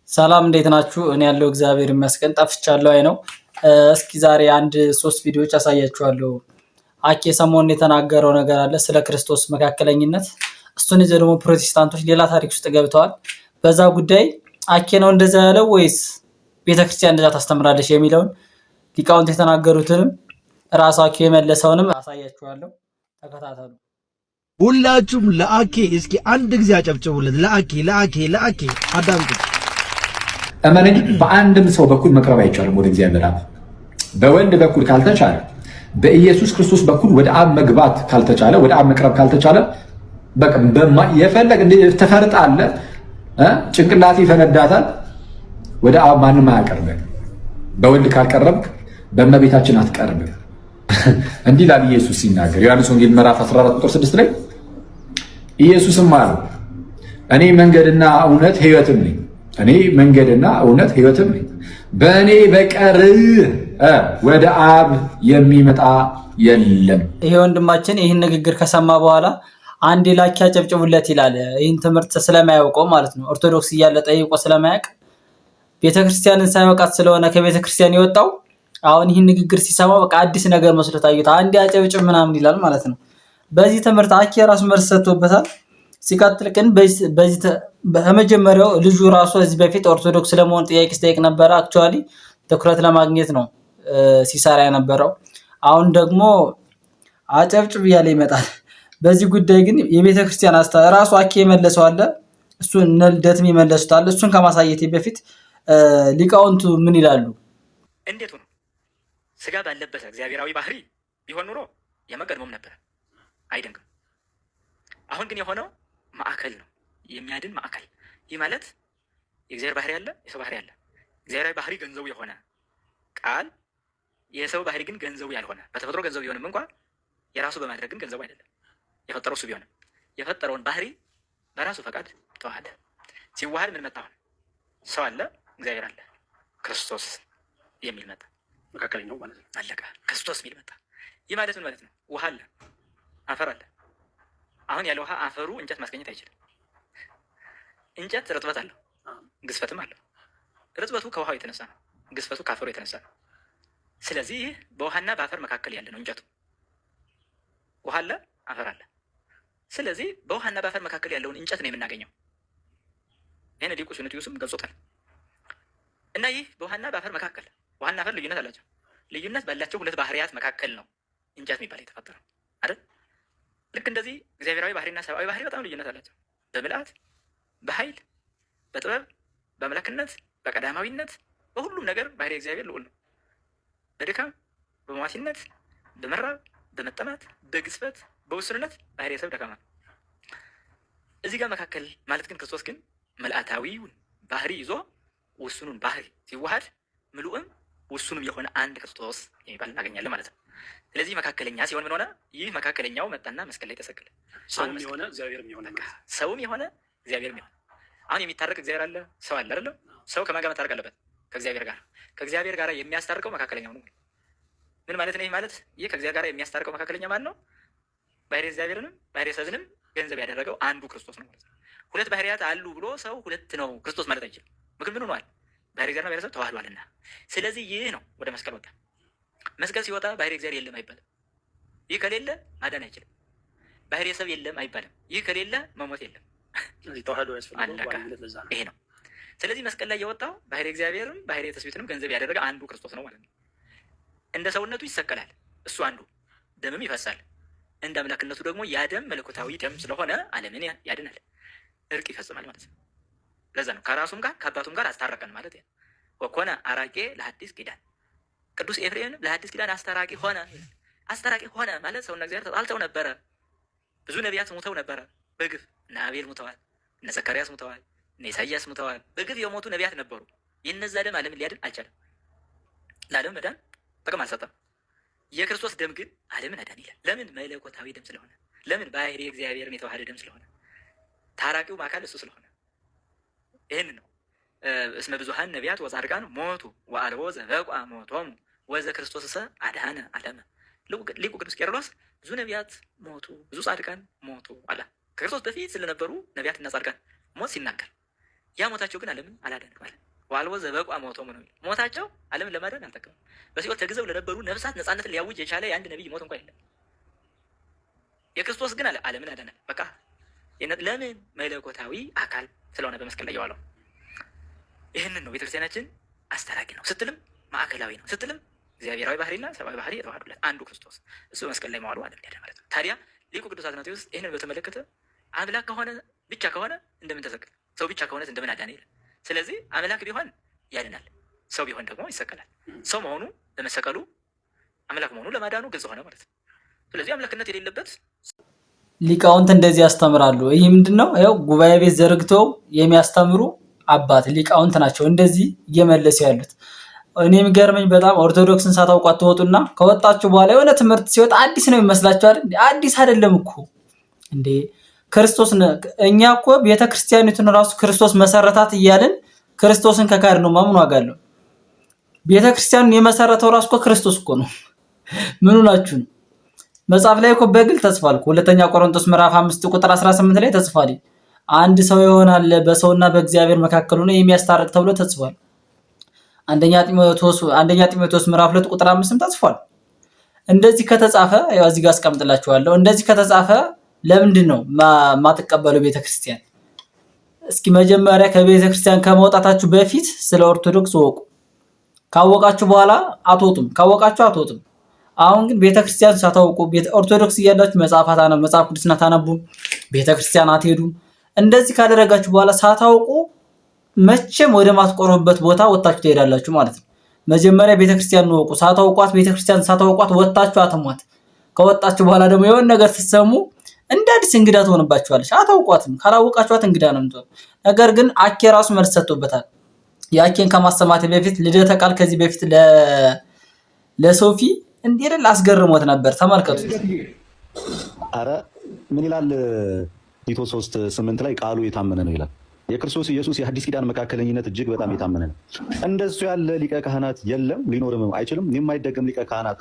ሰላም እንዴት ናችሁ? እኔ ያለው እግዚአብሔር ይመስገን ጠፍቻለሁ። አይ ነው። እስኪ ዛሬ አንድ 3 ቪዲዮዎች አሳያችኋለሁ። አኬ ሰሞኑን የተናገረው ነገር አለ ስለ ክርስቶስ መካከለኝነት። እሱን ይዘው ደግሞ ፕሮቴስታንቶች ሌላ ታሪክ ውስጥ ገብተዋል። በዛ ጉዳይ አኬ ነው እንደዛ ያለው ወይስ ቤተክርስቲያን እንደዛ ታስተምራለች የሚለውን ሊቃውንት የተናገሩትንም ራሱ አኬ የመለሰውንም አሳያችኋለሁ። ተከታተሉ። ሁላችሁም ለአኬ እስኪ አንድ ጊዜ አጨብጭቡለት። ለአኬ አዳምጡ። እመነኝ፣ በአንድም ሰው በኩል መቅረብ አይቻልም ወደ እግዚአብሔር አብ። በወልድ በኩል ካልተቻለ፣ በኢየሱስ ክርስቶስ በኩል ወደ አብ መግባት ካልተቻለ፣ ወደ አብ መቅረብ ካልተቻለ የፈለግ ትፈርጣለህ፣ ጭንቅላት ይፈነዳታል። ወደ አብ ማንም አያቀርብህ። በወልድ ካልቀረብክ በእመቤታችን አትቀርብህ። እንዲህ ላል ኢየሱስ ሲናገር ዮሐንስ ወንጌል ምዕራፍ 14 ቁጥር 6 ላይ ኢየሱስም አለ እኔ መንገድና እውነት ሕይወትም ነኝ። እኔ መንገድና እውነት ሕይወትም ነኝ። በእኔ በቀር ወደ አብ የሚመጣ የለም። ይሄ ወንድማችን ይህን ንግግር ከሰማ በኋላ አንድ ላኪ አጨብጭቡለት ይላል። ይህን ትምህርት ስለማያውቀው ማለት ነው። ኦርቶዶክስ እያለ ጠይቆ ስለማያውቅ ቤተክርስቲያንን ሳይወቃት ስለሆነ ከቤተክርስቲያን የወጣው አሁን ይህን ንግግር ሲሰማ በቃ አዲስ ነገር መስሎ ታዩት። አንድ አጨብጭብ ምናምን ይላል ማለት ነው። በዚህ ትምህርት አኬ ራሱ መልስ ሰጥቶበታል። ሲቀጥል ግን በመጀመሪያው ልጁ ራሱ እዚህ በፊት ኦርቶዶክስ ለመሆን ጥያቄ ሲጠይቅ ነበረ። አክቹአሊ ትኩረት ለማግኘት ነው ሲሰራ የነበረው። አሁን ደግሞ አጨብጭብ እያለ ይመጣል። በዚህ ጉዳይ ግን የቤተክርስቲያን ራሱ አኬ የመለሰው አለ። እሱን እነ ልደትም ይመለሱታል። እሱን ከማሳየቴ በፊት ሊቃውንቱ ምን ይላሉ? እንዴት ነው ስጋ ባለበት እግዚአብሔራዊ ባህሪ ቢሆን ኑሮ የመቀድሞም ነበር፣ አይደንቅም። አሁን ግን የሆነው ማዕከል ነው፣ የሚያድን ማዕከል። ይህ ማለት የእግዚአብሔር ባህሪ አለ፣ የሰው ባህሪ አለ። እግዚአብሔራዊ ባህሪ ገንዘቡ የሆነ ቃል የሰው ባህሪ ግን ገንዘቡ ያልሆነ፣ በተፈጥሮ ገንዘቡ ቢሆንም እንኳን የራሱ በማድረግ ግን ገንዘቡ አይደለም። የፈጠረው እሱ ቢሆንም የፈጠረውን ባህሪ በራሱ ፈቃድ ተዋሃደ። ሲዋሃድ ምን መጣ? አሁን ሰው አለ፣ እግዚአብሔር አለ፣ ክርስቶስ የሚል መጣ። መካከለኛው ማለት ነው። አለቀ። ክርስቶስ የሚል መጣ። ይህ ማለት ምን ማለት ነው? ውሃ አለ፣ አፈር አለ። አሁን ያለ ውሃ አፈሩ እንጨት ማስገኘት አይችልም። እንጨት ርጥበት አለው፣ ግዝፈትም አለው። ርጥበቱ ከውሃው የተነሳ ነው፣ ግዝፈቱ ከአፈሩ የተነሳ ነው። ስለዚህ በውሃና በአፈር መካከል ያለ ነው እንጨቱ። ውሃ አለ፣ አፈር አለ። ስለዚህ በውሃና በአፈር መካከል ያለውን እንጨት ነው የምናገኘው። ይህን ሊቁ ሱንቲዩስም ገልጾታል። እና ይህ በውሃና በአፈር መካከል፣ ውሃና አፈር ልዩነት አላቸው። ልዩነት ባላቸው ሁለት ባህሪያት መካከል ነው እንጨት የሚባል የተፈጠረው አይደል? ልክ እንደዚህ እግዚአብሔራዊ ባህሪና ሰብአዊ ባህሪ በጣም ልዩነት አላቸው። በምልአት፣ በኃይል፣ በጥበብ፣ በአምላክነት፣ በቀዳማዊነት፣ በሁሉም ነገር ባህሪ እግዚአብሔር ልዑል ነው። በድካም፣ በሟሲነት፣ በመራብ፣ በመጠማት፣ በግዝፈት፣ በውስንነት ባህሪ ሰብ ደካማ ነው። እዚህ ጋር መካከል ማለት ግን ክርስቶስ ግን መልአታዊውን ባህሪ ይዞ ውሱኑን ባህሪ ሲዋሃድ ምሉዕም ውሱንም የሆነ አንድ ክርስቶስ የሚባል እናገኛለን ማለት ነው። ስለዚህ መካከለኛ ሲሆን ምን ሆነ? ይህ መካከለኛው መጣና መስቀል ላይ ተሰቀለ። ሰውም የሆነ እግዚአብሔርም የሆነ አሁን የሚታረቅ እግዚአብሔር አለ፣ ሰው አለ አይደለም? ሰው ከማን ጋር መታረቅ አለበት? ከእግዚአብሔር ጋር። ከእግዚአብሔር ጋር የሚያስታርቀው መካከለኛው ነው። ምን ማለት ነው? ይህ ማለት ይህ ከእግዚአብሔር ጋር የሚያስታርቀው መካከለኛ ማለት ነው። ባህሪ እግዚአብሔርንም ባህሪ ሰብንም ገንዘብ ያደረገው አንዱ ክርስቶስ ነው ማለት ነው። ሁለት ባህሪያት አሉ ብሎ ሰው ሁለት ነው ክርስቶስ ማለት አይችልም። ምክንያቱም ምን ሆኗል? ባህሪ እግዚአብሔርና ባህሪ ሰብ ተዋህዷልና። ስለዚህ ይህ ነው ወደ መስቀል ወጣ። መስቀል ሲወጣ ባህሪ እግዚአብሔር የለም አይባልም። ይህ ከሌለ ማዳን አይችልም። ባህሪ ሰብ የለም አይባልም። ይህ ከሌለ መሞት የለም። ተዋህዶ ያስፈልጋል። ይሄ ነው። ስለዚህ መስቀል ላይ የወጣው ባህሪ እግዚአብሔርም ባህሪ ተስቢትንም ገንዘብ ያደረገ አንዱ ክርስቶስ ነው ማለት ነው። እንደ ሰውነቱ ይሰቀላል፣ እሱ አንዱ ደምም ይፈሳል። እንደ አምላክነቱ ደግሞ ያ ደም መለኮታዊ ደም ስለሆነ ዓለምን ያድናል፣ እርቅ ይፈጽማል ማለት ነው። ለዛ ነው ከራሱም ጋር ከአባቱም ጋር አስታረቀን ማለት ነው። ወኮነ አራቄ ለሐዲስ ኪዳን፣ ቅዱስ ኤፍሬም ለሐዲስ ኪዳን አስታራቂ ሆነ። አስታራቂ ሆነ ማለት ሰውና እግዚአብሔር ተጣልተው ነበረ። ብዙ ነቢያት ሙተው ነበረ በግፍ። እነ አቤል ሙተዋል፣ እነ ዘካርያስ ሙተዋል፣ እነ ኢሳያስ ሙተዋል። በግፍ የሞቱ ነቢያት ነበሩ። የነዛ ደም ዓለምን ሊያድን አልቻለም። ለዓለም መዳን ጥቅም አልሰጠም። የክርስቶስ ደም ግን ዓለምን አዳን ይላል። ለምን? መለኮታዊ ደም ስለሆነ። ለምን? ባህሪ እግዚአብሔርን የተዋሃደ ደም ስለሆነ። ታራቂውም አካል እሱ ስለሆነ ይህን ነው እስመ ብዙኃን ነቢያት ወጻድቃን ሞቱ ወአልቦ ዘበቋ ሞቶሙ ወዘ ክርስቶስ አድኃነ ዓለመ። ሊቁ ቅዱስ ቄርሎስ ብዙ ነቢያት ሞቱ፣ ብዙ ጻድቃን ሞቱ አለ። ከክርስቶስ በፊት ስለነበሩ ነቢያትና ጻድቃን ሞት ሲናገር ያ ሞታቸው ግን ዓለምን አላዳንም ማለት ዋልቦ ዘበቋ ሞቶም ነው። ሞታቸው ዓለምን ለማዳን አልጠቀሙም። በሲኦል ተግዘው ለነበሩ ነፍሳት ነፃነትን ሊያውጅ የቻለ የአንድ ነብይ ሞት እንኳን የለም። የክርስቶስ ግን ዓለምን አዳነ። በቃ ለምን? መለኮታዊ አካል ስለሆነ በመስቀል ላይ የዋለው። ይህንን ነው ቤተክርስቲያናችን አስታራቂ ነው ስትልም ማዕከላዊ ነው ስትልም እግዚአብሔራዊ ባህሪና ሰብአዊ ባህሪ የተዋሃዱለት አንዱ ክርስቶስ እሱ በመስቀል ላይ መዋሉ ዓለምን ያዳነ ማለት ነው። ታዲያ ሊቁ ቅዱስ አትናቴዎስ ይህንን በተመለከተ አምላክ ከሆነ ብቻ ከሆነ እንደምን ተሰቀለ፣ ሰው ብቻ ከሆነ እንደምን አዳነ ይላል። ስለዚህ አምላክ ቢሆን ያድናል፣ ሰው ቢሆን ደግሞ ይሰቀላል። ሰው መሆኑ ለመሰቀሉ፣ አምላክ መሆኑ ለማዳኑ ግልጽ ሆነ ማለት ነው። ስለዚህ አምላክነት የሌለበት ሊቃውንት እንደዚህ ያስተምራሉ። ይህ ምንድነው? ያው ጉባኤ ቤት ዘርግተው የሚያስተምሩ አባት ሊቃውንት ናቸው እንደዚህ እየመለሱ ያሉት። እኔ የሚገርመኝ በጣም ኦርቶዶክስን ሳታውቁ አትወጡና ከወጣችሁ በኋላ የሆነ ትምህርት ሲወጣ አዲስ ነው የሚመስላችሁ አይደል? አዲስ አይደለም እኮ እንዴ! ክርስቶስ እኛ እኮ ቤተክርስቲያኒቱን ራሱ ክርስቶስ መሰረታት እያልን ክርስቶስን ከካድ ነው ማምን ዋጋ አለው? ቤተክርስቲያኑን የመሰረተው ራሱ እኮ ክርስቶስ እኮ ነው። ምኑ ናችሁ ነው? መጽሐፍ ላይ እኮ በግል ተጽፏል። ሁለተኛ ቆሮንቶስ ምዕራፍ 5 ቁጥር 18 ላይ ተጽፏል። አንድ ሰው ይሆናል በሰውና በእግዚአብሔር መካከል ሆኖ የሚያስታርቅ ተብሎ ተጽፏል። አንደኛ ጢሞቴዎስ ምዕራፍ 2 ቁጥር 5 ተጽፏል። እንደዚህ ከተጻፈ ያው እዚህ ጋር አስቀምጥላችኋለሁ። እንደዚህ ከተጻፈ ለምንድን ነው ማትቀበለው ቤተክርስቲያን? እስኪ መጀመሪያ ከቤተክርስቲያን ከመውጣታችሁ በፊት ስለ ኦርቶዶክስ ወቁ። ካወቃችሁ በኋላ አትወጡም፣ ካወቃችሁ አትወጡም። አሁን ግን ቤተክርስቲያን ሳታውቁ ኦርቶዶክስ እያላችሁ መጽሐፍ ቅዱስና ታነቡ፣ ቤተክርስቲያን አትሄዱም። እንደዚህ ካደረጋችሁ በኋላ ሳታውቁ መቼም ወደ ማትቆርቡበት ቦታ ወጣችሁ ትሄዳላችሁ ማለት ነው። መጀመሪያ ቤተክርስቲያን ወቁ። ሳታውቋት ቤተክርስቲያን ሳታውቋት ወጣችሁ አትሟት። ከወጣችሁ በኋላ ደግሞ የሆነ ነገር ስትሰሙ እንደ አዲስ እንግዳ ትሆንባችኋለች። አታውቋትም። ካላወቃችኋት እንግዳ ነው የምትሆን። ነገር ግን አኬ ራሱ መልስ ሰጥቶበታል። ያኬን ከማሰማት በፊት ልደተ ቃል ከዚህ በፊት ለሶፊ እንዲል አስገርሞት ነበር። ተመልከቱ። አረ ምን ይላል? ቲቶ 3:8 ላይ ቃሉ የታመነ ነው ይላል። የክርስቶስ ኢየሱስ የሐዲስ ኪዳን መካከለኝነት እጅግ በጣም የታመነ ነው። እንደሱ ያለ ሊቀ ካህናት የለም፣ ሊኖርም አይችልም። የማይደገም ሊቀ ካህናት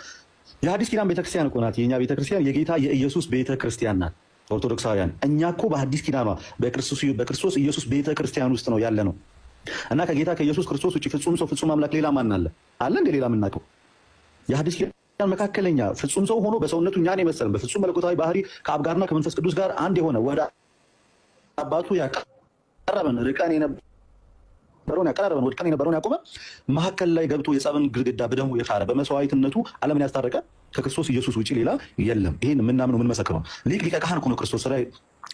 የሐዲስ ኪዳን ቤተክርስቲያን እኮ ናት። የኛ ቤተክርስቲያን የጌታ የኢየሱስ ቤተክርስቲያን ናት። ኦርቶዶክሳውያን እኛ እኮ በሐዲስ ኪዳኗ በክርስቶስ ኢየሱስ ቤተክርስቲያን ውስጥ ነው ያለ ነው እና ከጌታ ከኢየሱስ ክርስቶስ ውጭ ፍጹም ሰው ፍጹም አምላክ ሌላ ማን አለ? አለ እንደ ሌላ የምናውቀው የሐዲስ ኪዳን መካከለኛ ፍጹም ሰው ሆኖ በሰውነቱ እኛን የመሰለን በፍጹም መለኮታዊ ባህሪ ከአብ ጋርና ከመንፈስ ቅዱስ ጋር አንድ የሆነ ወደ አባቱ ያቀረበን ርቀን ወድቀን የነበረውን ያቆመ መካከል ላይ ገብቶ የጸብን ግድግዳ በደሙ የሻረ በመስዋዕትነቱ ዓለምን ያስታረቀ ከክርስቶስ ኢየሱስ ውጭ ሌላ የለም። ይህን የምናምነው የምንመሰክረው ሊቀ ካህን እኮ ነው ክርስቶስ።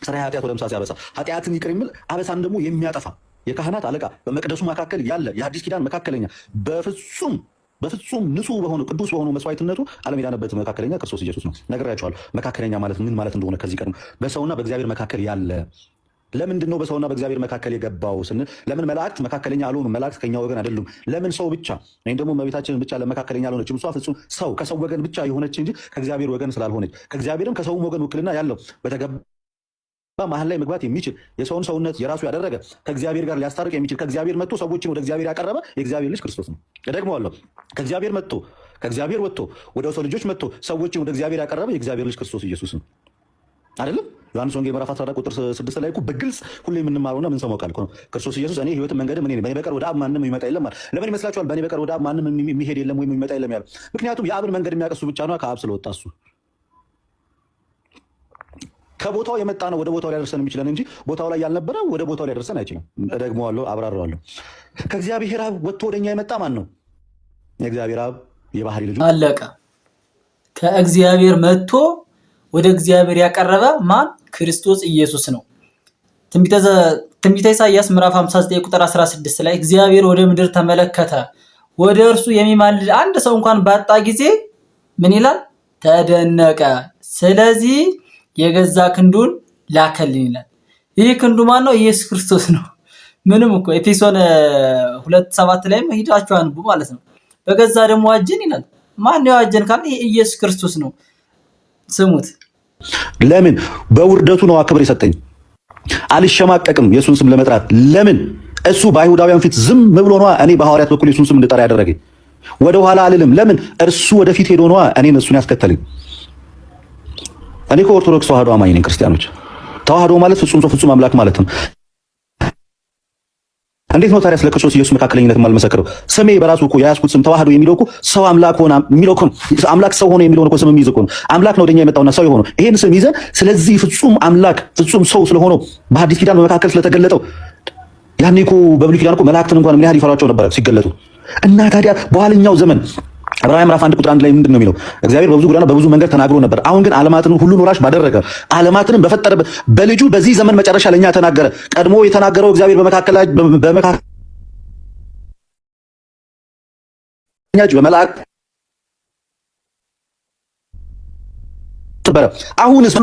ስራ ኃጢአት ወደምሳ ሲያበሳ ኃጢአትን ይቅር የሚል አበሳን ደግሞ የሚያጠፋ የካህናት አለቃ በመቅደሱ መካከል ያለ የሐዲስ ኪዳን መካከለኛ በፍጹም ንጹህ በሆነ ቅዱስ በሆነ መስዋዕትነቱ ዓለም የዳነበት መካከለኛ ክርስቶስ ኢየሱስ ነው። ነግሬያቸዋለሁ። መካከለኛ ማለት ምን ማለት እንደሆነ ከዚህ ቀድሞ በሰውና በእግዚአብሔር መካከል ያለ። ለምንድን ነው በሰውና በእግዚአብሔር መካከል የገባው ስንል፣ ለምን መላእክት መካከለኛ አልሆኑም? መላእክት ከኛ ወገን አይደሉም። ለምን ሰው ብቻ ወይም ደግሞ እመቤታችን ብቻ ለመካከለኛ አልሆነችም? እሷ ፍጹም ሰው ከሰው ወገን ብቻ የሆነች እንጂ ከእግዚአብሔር ወገን ስላልሆነች፣ ከእግዚአብሔርም ከሰውም ወገን ውክልና ያለው በተገባ መሀል ላይ መግባት የሚችል የሰውን ሰውነት የራሱ ያደረገ ከእግዚአብሔር ጋር ሊያስታርቅ የሚችል ከእግዚአብሔር መጥቶ ሰዎችን ወደ እግዚአብሔር ያቀረበ የእግዚአብሔር ልጅ ክርስቶስ ነው። እደግመዋለሁ። ከእግዚአብሔር ወጥቶ ወደ ሰው ልጆች መጥቶ ሰዎችን ወደ እግዚአብሔር ያቀረበ የእግዚአብሔር ልጅ ክርስቶስ ኢየሱስ ነው። አይደለም? ዮሐንስ ወንጌል ምዕራፍ 14 ቁጥር 6 ላይ እኮ በግልጽ ሁሌ የምንማረውና የምንሰማው ቃል እኮ ነው። ክርስቶስ ኢየሱስ እኔ ሕይወትን መንገድም እኔ ነኝ፣ በእኔ በቀር ወደ አብ ማንም የሚመጣ የለም አለ። ለምን ይመስላችኋል በእኔ በቀር ወደ አብ ማንም የሚሄድ የለም ወይም የሚመጣ የለም ያለው? ምክንያቱም የአብን መንገድ የሚያቀሱ ብቻ ነው፣ ከአብ ስለወጣ እሱ ከቦታው የመጣ ነው ወደ ቦታው ሊያደርሰን የሚችለን እንጂ ቦታው ላይ ያልነበረ ወደ ቦታው ሊያደርሰን አይችልም። እደግመዋለሁ፣ አብራራዋለሁ። ከእግዚአብሔር አብ ወጥቶ ወደኛ የመጣ ማን ነው? የእግዚአብሔር አብ የባህሪ ልጁ። አለቀ። ከእግዚአብሔር መጥቶ ወደ እግዚአብሔር ያቀረበ ማን? ክርስቶስ ኢየሱስ ነው። ትንቢተ ኢሳይያስ ምዕራፍ 59 ቁጥር 16 ላይ እግዚአብሔር ወደ ምድር ተመለከተ፣ ወደ እርሱ የሚማልድ አንድ ሰው እንኳን ባጣ ጊዜ ምን ይላል? ተደነቀ። ስለዚህ የገዛ ክንዱን ላከልን ይላል። ይህ ክንዱ ማን ነው? ኢየሱስ ክርስቶስ ነው። ምንም እኮ ኤፌሶን 2:7 ላይ ሄዳችሁ አንቡ ማለት ነው። በገዛ ደግሞ አጀን ይላል። ማን ያዋጀን ካለ ኢየሱስ ክርስቶስ ነው። ስሙት። ለምን በውርደቱ ነው ክብር የሰጠኝ። አልሸማቀቅም የሱን ስም ለመጥራት። ለምን እሱ በአይሁዳውያን ፊት ዝም ብሎ ነው እኔ በሐዋርያት በኩል የሱን ስም እንድጠራ ያደረገኝ። ወደ ኋላ አልልም። ለምን እርሱ ወደፊት ሄዶ ነው እኔን እሱን ያስከተለኝ። እኔ ከኦርቶዶክስ ተዋህዶ አማኝ ነኝ። ክርስቲያኖች ተዋህዶ ማለት ፍጹም ሰው ፍጹም አምላክ ማለት ነው። እንዴት ነው ታዲያ ስለ ክርስቶስ ኢየሱስ መካከለኝነት የማልመሰክረው? ስሜ በራሱ እኮ የያዝኩት ስም ተዋህዶ የሚለው እኮ ሰው አምላክ ሆነ የሚለው እኮ አምላክ ሰው ሆነ የሚለው እኮ ስም የሚይዝ እኮ ነው። አምላክ ነው ወደኛ የመጣውና ሰው የሆነው ይሄን ስም ይዘን ስለዚህ ፍጹም አምላክ ፍጹም ሰው ስለሆነው በሐዲስ ኪዳን በመካከል ስለተገለጠው ያኔ እኮ በብሉይ ኪዳን እኮ መላእክትን እንኳን ምን ያህል ይፈሯቸው ነበር ሲገለጡ። እና ታዲያ በኋለኛው ዘመን ዕብራውያን ምዕራፍ 1 ቁጥር 1 ላይ ምንድን ነው የሚለው? እግዚአብሔር በብዙ ጎዳና በብዙ መንገድ ተናግሮ ነበር። አሁን ግን ዓለማትን ሁሉን ወራሽ ባደረገ ዓለማትን በፈጠረበት በልጁ በዚህ ዘመን መጨረሻ ለኛ ተናገረ። ቀድሞ የተናገረው እግዚአብሔር በመካከል በመላእክት ተበረ አሁንስ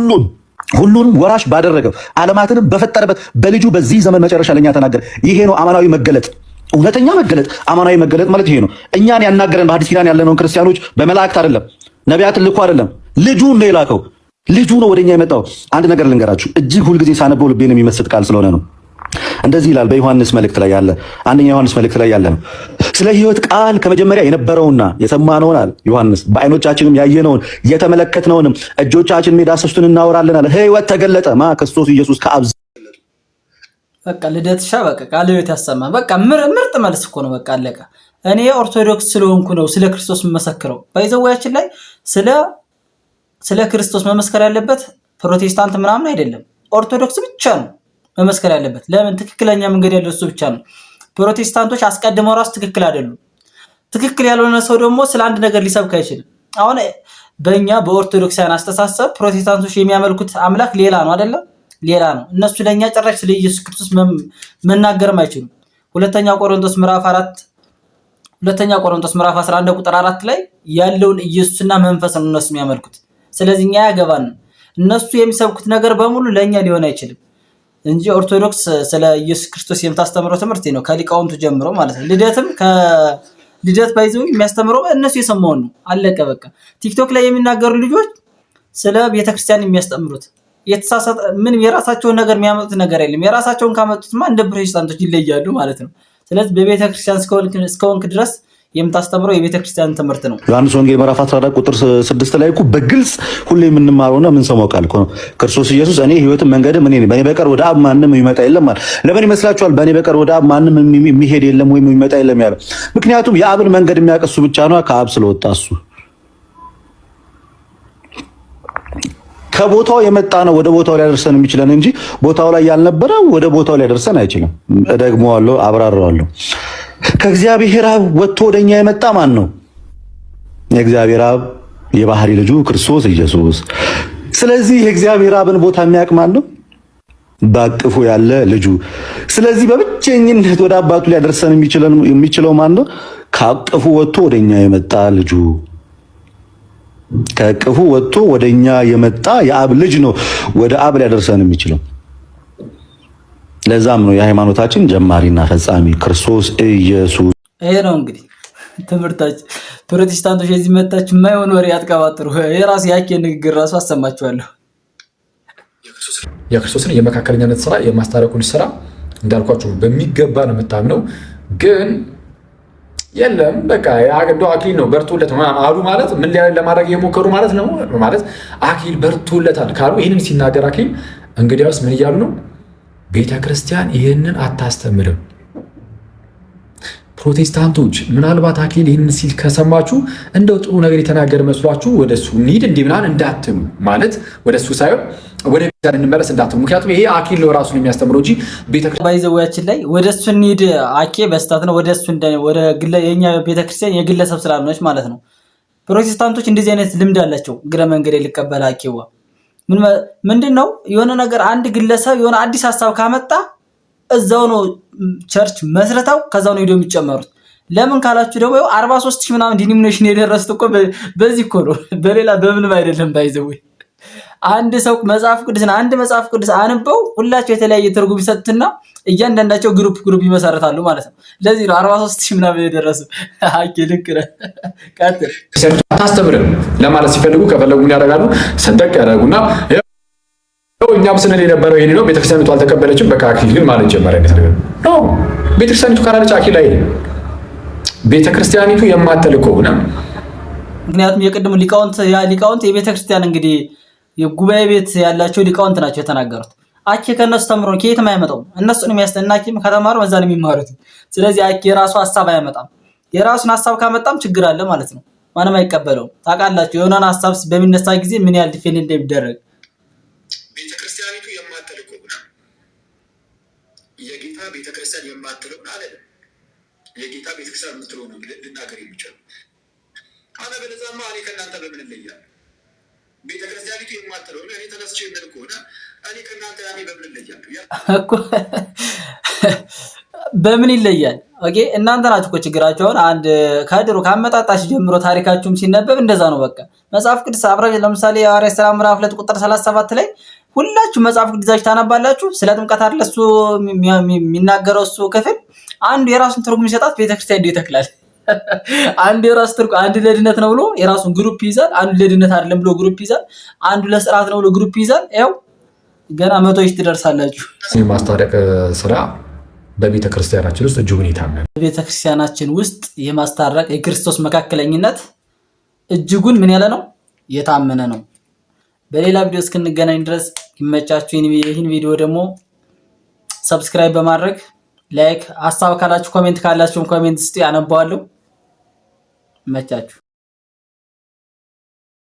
ሁሉን ወራሽ ባደረገው ዓለማትን በፈጠረበት በልጁ በዚህ ዘመን መጨረሻ ለኛ ተናገረ። ይሄ ነው አማናዊ መገለጥ፣ እውነተኛ መገለጥ። አማናዊ መገለጥ ማለት ይሄ ነው። እኛን ያናገረን በሐዲስ ኪዳን ያለነውን ክርስቲያኖች በመላእክት አይደለም፣ ነቢያትን ልኮ አይደለም፣ ልጁን ነው የላከው። ልጁ ነው ወደኛ የመጣው። አንድ ነገር ልንገራችሁ፣ እጅግ ሁልጊዜ ሳነበው ልቤን የሚመስጥ ቃል ስለሆነ ነው። እንደዚህ ይላል በዮሐንስ መልእክት ላይ ያለ አንደኛ ዮሐንስ መልእክት ላይ ያለ ነው። ስለ ሕይወት ቃል ከመጀመሪያ የነበረውና የሰማነውን አለ ዮሐንስ፣ በዓይኖቻችንም ያየነውን የተመለከትነውንም እጆቻችንም የዳሰሱትን እናወራለን አለ። ሕይወት ተገለጠ ክርስቶስ ኢየሱስ ከአብ። በቃ ልደትሻ በቃ ቃለ ሕይወት ያሰማ። በቃ ምርጥ መልስ እኮ ነው። በቃ አለቀ። እኔ ኦርቶዶክስ ስለሆንኩ ነው ስለ ክርስቶስ መመስከረው። ባይዘዋያችን ላይ ስለ ክርስቶስ መመስከር ያለበት ፕሮቴስታንት ምናምን አይደለም፣ ኦርቶዶክስ ብቻ ነው መመስከር ያለበት። ለምን? ትክክለኛ መንገድ ያለው እሱ ብቻ ነው። ፕሮቴስታንቶች አስቀድመው ራሱ ትክክል አይደሉም። ትክክል ያልሆነ ሰው ደግሞ ስለ አንድ ነገር ሊሰብክ አይችልም። አሁን በእኛ በኦርቶዶክሳውያን አስተሳሰብ ፕሮቴስታንቶች የሚያመልኩት አምላክ ሌላ ነው አይደለም? ሌላ ነው። እነሱ ለኛ ጭራሽ ስለ ኢየሱስ ክርስቶስ መናገርም አይችሉም። ሁለተኛ ቆሮንቶስ ምዕራፍ 11 ቁጥር 4 ላይ ያለውን ኢየሱስና መንፈስ ነው እነሱ የሚያመልኩት። ስለዚህ እኛ ያገባን እነሱ የሚሰብኩት ነገር በሙሉ ለኛ ሊሆን አይችልም እንጂ ኦርቶዶክስ ስለ ኢየሱስ ክርስቶስ የምታስተምረው ትምህርት ነው ከሊቃውንቱ ጀምሮ ማለት ነው። ልደት ባይዘው የሚያስተምረው እነሱ የሰማውን ነው። አለቀ በቃ። ቲክቶክ ላይ የሚናገሩ ልጆች ስለ ቤተክርስቲያን የሚያስተምሩት የተሳሳተ ምንም የራሳቸውን ነገር የሚያመጡት ነገር የለም። የራሳቸውን ካመጡትማ እንደ ፕሮቴስታንቶች ይለያሉ ማለት ነው። ስለዚህ በቤተክርስቲያን እስከሆንክ ድረስ የምታስተምረው የቤተክርስቲያን ትምህርት ነው። ዮሐንስ ወንጌል ምዕራፍ 14 ቁጥር 6 ላይ እኮ በግልጽ ሁሌ የምንማረውና የምንሰማው ቃል እኮ ነው። ክርስቶስ ኢየሱስ እኔ ሕይወትም መንገድም እኔ ነኝ፣ በእኔ በቀር ወደ አብ ማንም የሚመጣ የለም ማለት። ለምን ይመስላችኋል በእኔ በቀር ወደ አብ ማንም የሚሄድ የለም ወይም የሚመጣ የለም ያለው? ምክንያቱም የአብን መንገድ የሚያውቅ እሱ ብቻ ነው፣ ከአብ ስለወጣ እሱ ከቦታው የመጣ ነው ወደ ቦታው ሊያደርሰን የሚችለን እንጂ ቦታው ላይ ያልነበረ ወደ ቦታው ሊያደርሰን አይችልም። እደግመዋለሁ፣ አብራራዋለሁ። ከእግዚአብሔር አብ ወጥቶ ወደኛ የመጣ ማን ነው? የእግዚአብሔር አብ የባህሪ ልጁ ክርስቶስ ኢየሱስ። ስለዚህ የእግዚአብሔር አብን ቦታ የሚያውቅ ማን ነው? በአቅፉ ያለ ልጁ። ስለዚህ በብቸኝነት ወደ አባቱ ሊያደርሰን የሚችለው ማን ነው? ከአቅፉ ወጥቶ ወደኛ የመጣ ልጁ። ከአቅፉ ወጥቶ ወደኛ የመጣ የአብ ልጅ ነው ወደ አብ ሊያደርሰን የሚችለው። ለዛም ነው የሃይማኖታችን ጀማሪና ፈጻሚ ክርስቶስ ኢየሱስ። ይሄ ነው እንግዲህ ትምህርታችን። ፕሮቴስታንቶች የዚህ መጣችሁ የማይሆን ወሬ አትቀባጥሩ። የራስ ያኬ ንግግር ራሱ አሰማችኋለሁ። የክርስቶስን የመካከለኛነት ስራ የማስታረቁን ስራ እንዳልኳችሁ በሚገባ ነው የምታምነው። ግን የለም በቃ ያገዶ አክሊል ነው በርቶለት አሉ ማለት ምን ለማድረግ የሞከሩ ማለት ነው። ማለት አክሊል በርቶለታል ካሉ ይህንን ሲናገር አክሊል እንግዲያውስ ምን እያሉ ነው? ቤተ ክርስቲያን ይህንን አታስተምርም። ፕሮቴስታንቶች ምናልባት አክሊል ይህንን ሲል ከሰማችሁ እንደው ጥሩ ነገር የተናገረ መስሏችሁ ወደሱ እንሂድ እንዲህ ምናምን እንዳትሉ፣ ማለት ወደሱ ሳይሆን ወደ ቤተክርስቲያን እንመለስ እንዳትሉ። ምክንያቱም ይሄ አክሊል ነው ራሱን የሚያስተምረው እንጂ ቤተክርስቲያን ባይዘውያችን ላይ ወደሱ እንሂድ አኬ በስታት ነው። ወደሱ ወደ የኛ ቤተክርስቲያን የግለሰብ ስላልሆነች ማለት ነው። ፕሮቴስታንቶች እንደዚህ አይነት ልምድ አላቸው። እግረ መንገድ ልቀበል አኬዋ ምንድን ነው የሆነ ነገር አንድ ግለሰብ የሆነ አዲስ ሀሳብ ካመጣ እዛው ነው ቸርች መስረታው ከዛው ነው ሄዶ የሚጨመሩት። ለምን ካላችሁ ደግሞ 43,000 ምናምን ዲኖሚኔሽን የደረሱት እኮ በዚህ እኮ ነው፣ በሌላ በምንም አይደለም። ባይዘው አንድ ሰው መጽሐፍ ቅዱስ አንበው ሁላቸው የተለያየ ትርጉም ይሰጡትና እያንዳንዳቸው ግሩፕ ይመሰርታሉ ማለት ነው። ለዚህ ነው 43,000 ምናምን የደረሱ። አኬ ልክ ነህ። ቀጥል። አታስተምርም ለማለት ሲፈልጉ ከፈለጉ ምን ያደርጋሉ? ሰንጠቅ ያደርጉና እኛም ስንል የነበረው ይሄን ነው። ቤተክርስቲያኒቱ አልተቀበለችም፣ በቃ አክሊል ግን ማለት ጀመረ። አይነት ነገር ነው። ቤተክርስቲያኒቱ ካላለች አክሊል አይደለም። ቤተክርስቲያኒቱ የማትልክ ከሆነ ምክንያቱም የቅድሙ ሊቃውንት የቤተክርስቲያን እንግዲህ የጉባኤ ቤት ያላቸው ሊቃውንት ናቸው የተናገሩት። አኬ ከነሱ ተምሮ ከየትም አይመጣውም። እነሱን የሚያስተና አኬም ከተማሩ በዛ ነው የሚማሩት። ስለዚህ አኬ የራሱ ሐሳብ አያመጣም። የራሱን ሐሳብ ካመጣም ችግር አለ ማለት ነው። ማንም አይቀበለውም። ታውቃላችሁ የሆነን ሐሳብ በሚነሳ ጊዜ ምን ያህል ዲፌንድ እንደሚደረግ። ቤተክርስቲያኒቱ የማትልቀው የጌታ ቤተክርስቲያን የማትለው አይደለም። የጌታ ቤተክርስቲያን የምትለው ነው ልናገር የሚችለው። አለበለዚያማ እኔ ከእናንተ በምን እለያለሁ? ቤተክርስቲያኒቱ የማትለው እኔ ተነስቼ የምል ከሆነ እኔ ከእናንተ በምን እለያለሁ? በምን ይለያል? ኦኬ እናንተ ናችሁ እኮ ችግራችሁ። አሁን አንድ ከድሮ ካመጣጣሽ ጀምሮ ታሪካችሁም ሲነበብ እንደዛ ነው። በቃ መጽሐፍ ቅዱስ አብራጅ ለምሳሌ የሐዋርያት ሥራ ምዕራፍ 2 ቁጥር 37 ላይ ሁላችሁ መጽሐፍ ቅዱሳችሁ ታነባላችሁ። ስለ ጥምቀት አይደል እሱ የሚናገረው እሱ ክፍል አንዱ የራሱን ትርጉም ይሰጣት ቤተክርስቲያን ይተክላል። አንዱ የራሱ ትርጉም አንዱ ለድነት ነው ብሎ የራሱን ግሩፕ ይዛል። አንዱ ለድነት አይደለም ብሎ ግሩፕ ይዛል። አንዱ ለሥርዓት ነው ብሎ ግሩፕ ይዛል። ያው ገና 100 ትደርሳላችሁ። የማስታረቅ ስራ በቤተ ክርስቲያናችን ውስጥ እጅጉን የታመነ በቤተክርስቲያናችን ውስጥ የማስታረቅ የክርስቶስ መካከለኝነት እጅጉን ምን ያለ ነው? የታመነ ነው። በሌላ ቪዲዮ እስክንገናኝ ድረስ ይመቻችሁ። ይህን ቪዲዮ ደግሞ ሰብስክራይብ በማድረግ ላይክ፣ ሐሳብ ካላችሁ ኮሜንት ካላችሁ ኮሜንት ስጡ፣ ያነባዋለሁ። ይመቻችሁ።